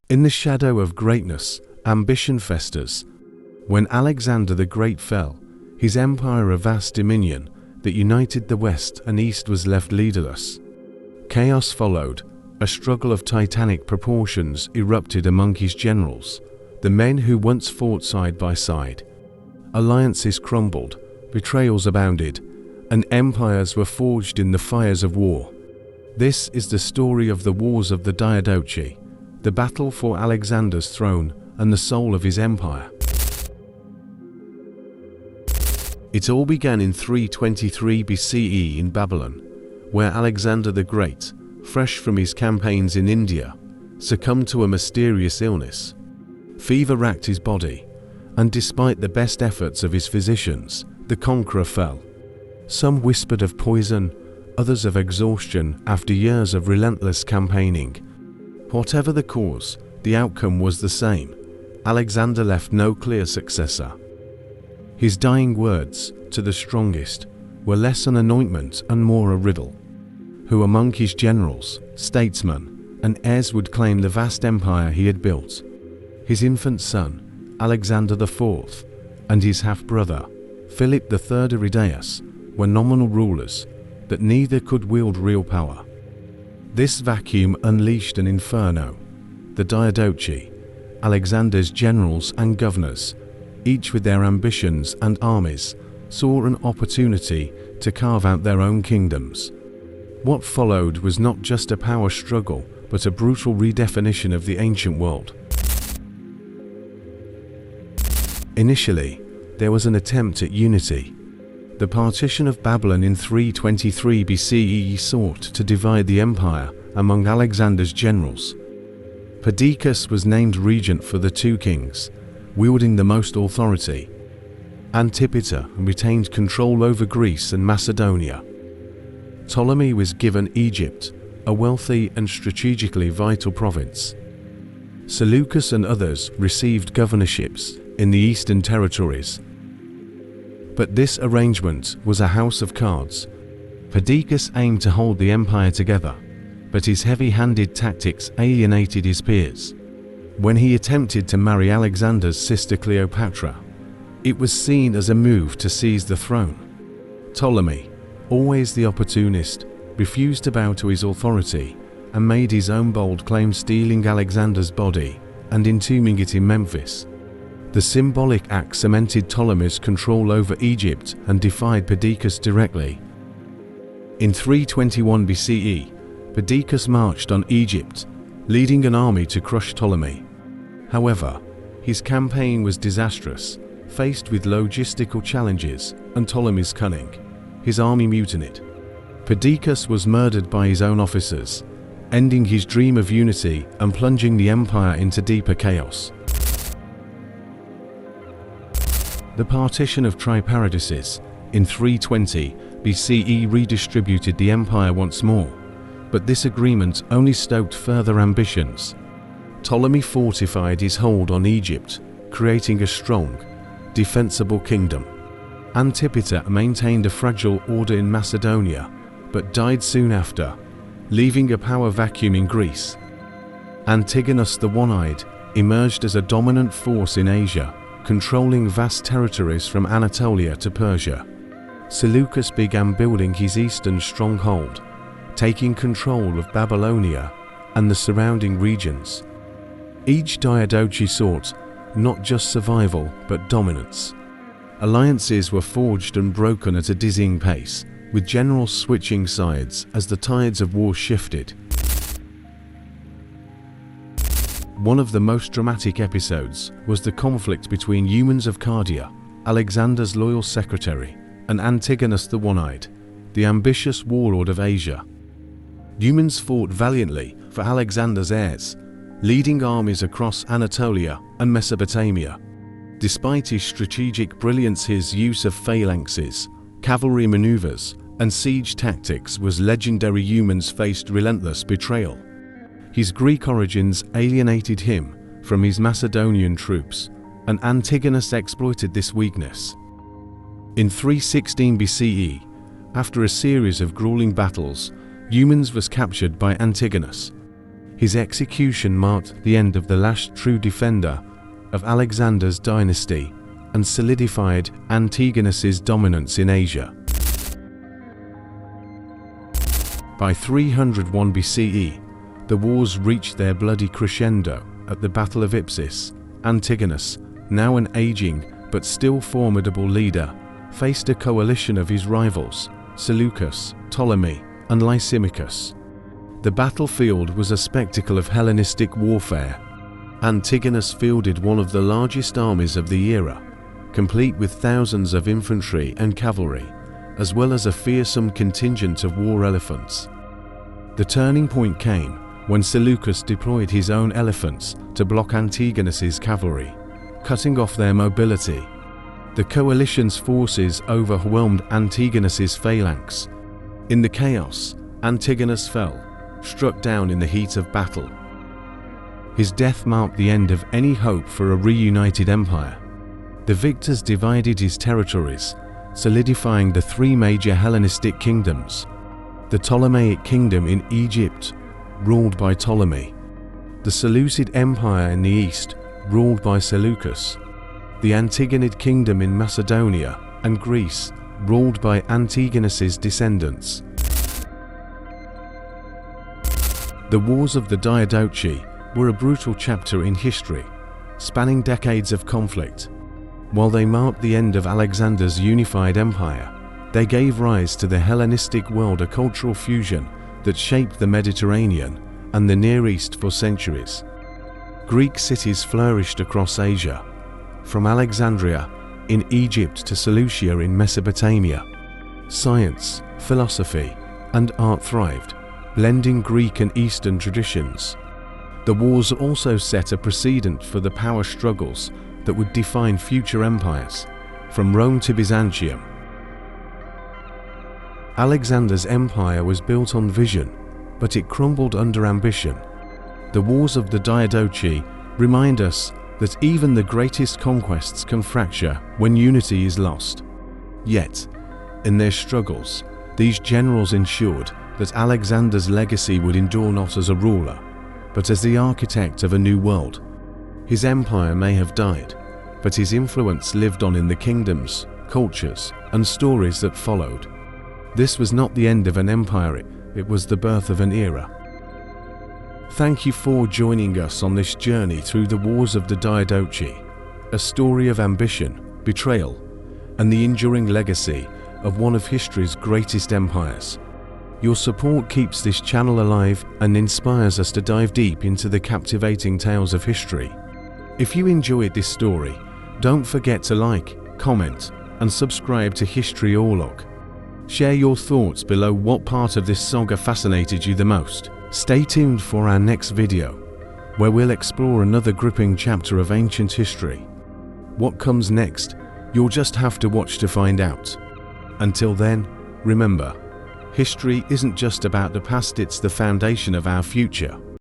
In the shadow of greatness, ambition festers. When Alexander the Great fell, his empire of vast dominion that united the West and East was left leaderless. Chaos followed. A struggle of titanic proportions erupted among his generals, the men who once fought side by side. Alliances crumbled, betrayals abounded, and empires were forged in the fires of war. This is the story of the wars of the Diadochi, the battle for Alexander's throne and the soul of his empire. It all began in 323 BCE in Babylon, where Alexander the Great, fresh from his campaigns in India, succumbed to a mysterious illness. Fever racked his body, and despite the best efforts of his physicians, the conqueror fell. Some whispered of poison, others of exhaustion after years of relentless campaigning. Whatever the cause, the outcome was the same. Alexander left no clear successor. His dying words, to the strongest, were less an anointment and more a riddle. Who among his generals, statesmen, and heirs would claim the vast empire he had built? His infant son, Alexander IV, and his half-brother, Philip III Aridaeus, were nominal rulers, but neither could wield real power. This vacuum unleashed an inferno. The Diadochi, Alexander's generals and governors, each with their ambitions and armies, saw an opportunity to carve out their own kingdoms. What followed was not just a power struggle, but a brutal redefinition of the ancient world. Initially, there was an attempt at unity. The Partition of Babylon in 323 BCE sought to divide the empire among Alexander's generals. Perdiccas was named regent for the two kings, wielding the most authority. Antipater retained control over Greece and Macedonia. Ptolemy was given Egypt, a wealthy and strategically vital province. Seleucus and others received governorships in the eastern territories. But this arrangement was a house of cards. Perdiccas aimed to hold the empire together, but his heavy-handed tactics alienated his peers. When he attempted to marry Alexander's sister Cleopatra, it was seen as a move to seize the throne. Ptolemy, always the opportunist, refused to bow to his authority and made his own bold claim, stealing Alexander's body and entombing it in Memphis. The symbolic act cemented Ptolemy's control over Egypt and defied Perdiccas directly. In 321 BCE, Perdiccas marched on Egypt, leading an army to crush Ptolemy. However, his campaign was disastrous. Faced with logistical challenges and Ptolemy's cunning, his army mutinied. Perdiccas was murdered by his own officers, ending his dream of unity and plunging the empire into deeper chaos. The partition of Triparadises in 320 BCE redistributed the empire once more, but this agreement only stoked further ambitions. Ptolemy fortified his hold on Egypt, creating a strong, defensible kingdom. Antipater maintained a fragile order in Macedonia, but died soon after, leaving a power vacuum in Greece. Antigonus the One-Eyed emerged as a dominant force in Asia, controlling vast territories from Anatolia to Persia. Seleucus began building his eastern stronghold, taking control of Babylonia and the surrounding regions. Each Diadochi sought not just survival, but dominance. Alliances were forged and broken at a dizzying pace, with generals switching sides as the tides of war shifted. One of the most dramatic episodes was the conflict between Eumenes of Cardia, Alexander's loyal secretary, and Antigonus the One-Eyed, the ambitious warlord of Asia. Eumenes fought valiantly for Alexander's heirs, leading armies across Anatolia and Mesopotamia. Despite his strategic brilliance, his use of phalanxes, cavalry maneuvers, and siege tactics was legendary. Eumenes faced relentless betrayal. His Greek origins alienated him from his Macedonian troops, and Antigonus exploited this weakness. In 316 BCE, after a series of grueling battles, Eumenes was captured by Antigonus. His execution marked the end of the last true defender of Alexander's dynasty and solidified Antigonus's dominance in Asia. By 301 BCE, the wars reached their bloody crescendo at the Battle of Ipsus. Antigonus, now an aging but still formidable leader, faced a coalition of his rivals, Seleucus, Ptolemy, and Lysimachus. The battlefield was a spectacle of Hellenistic warfare. Antigonus fielded one of the largest armies of the era, complete with thousands of infantry and cavalry, as well as a fearsome contingent of war elephants. The turning point came when Seleucus deployed his own elephants to block Antigonus's cavalry, cutting off their mobility. The coalition's forces overwhelmed Antigonus's phalanx. In the chaos, Antigonus fell, struck down in the heat of battle. His death marked the end of any hope for a reunited empire. The victors divided his territories, solidifying the three major Hellenistic kingdoms: the Ptolemaic kingdom in Egypt, ruled by Ptolemy; the Seleucid Empire in the east, ruled by Seleucus; the Antigonid kingdom in Macedonia and Greece, ruled by Antigonus's descendants. The Wars of the Diadochi were a brutal chapter in history, spanning decades of conflict. While they marked the end of Alexander's unified empire, they gave rise to the Hellenistic world, a cultural fusion that shaped the Mediterranean and the Near East for centuries. Greek cities flourished across Asia, from Alexandria in Egypt to Seleucia in Mesopotamia. Science, philosophy, and art thrived, blending Greek and Eastern traditions. The wars also set a precedent for the power struggles that would define future empires, from Rome to Byzantium. Alexander's empire was built on vision, but it crumbled under ambition. The Wars of the Diadochi remind us that even the greatest conquests can fracture when unity is lost. Yet, in their struggles, these generals ensured that Alexander's legacy would endure not as a ruler, but as the architect of a new world. His empire may have died, but his influence lived on in the kingdoms, cultures, and stories that followed. This was not the end of an empire, it was the birth of an era. Thank you for joining us on this journey through the Wars of the Diadochi, a story of ambition, betrayal, and the enduring legacy of one of history's greatest empires. Your support keeps this channel alive and inspires us to dive deep into the captivating tales of history. If you enjoyed this story, don't forget to like, comment, and subscribe to History Orlog. Share your thoughts below. What part of this saga fascinated you the most? Stay tuned for our next video, where we'll explore another gripping chapter of ancient history. What comes next? You'll just have to watch to find out. Until then, remember, history isn't just about the past, it's the foundation of our future.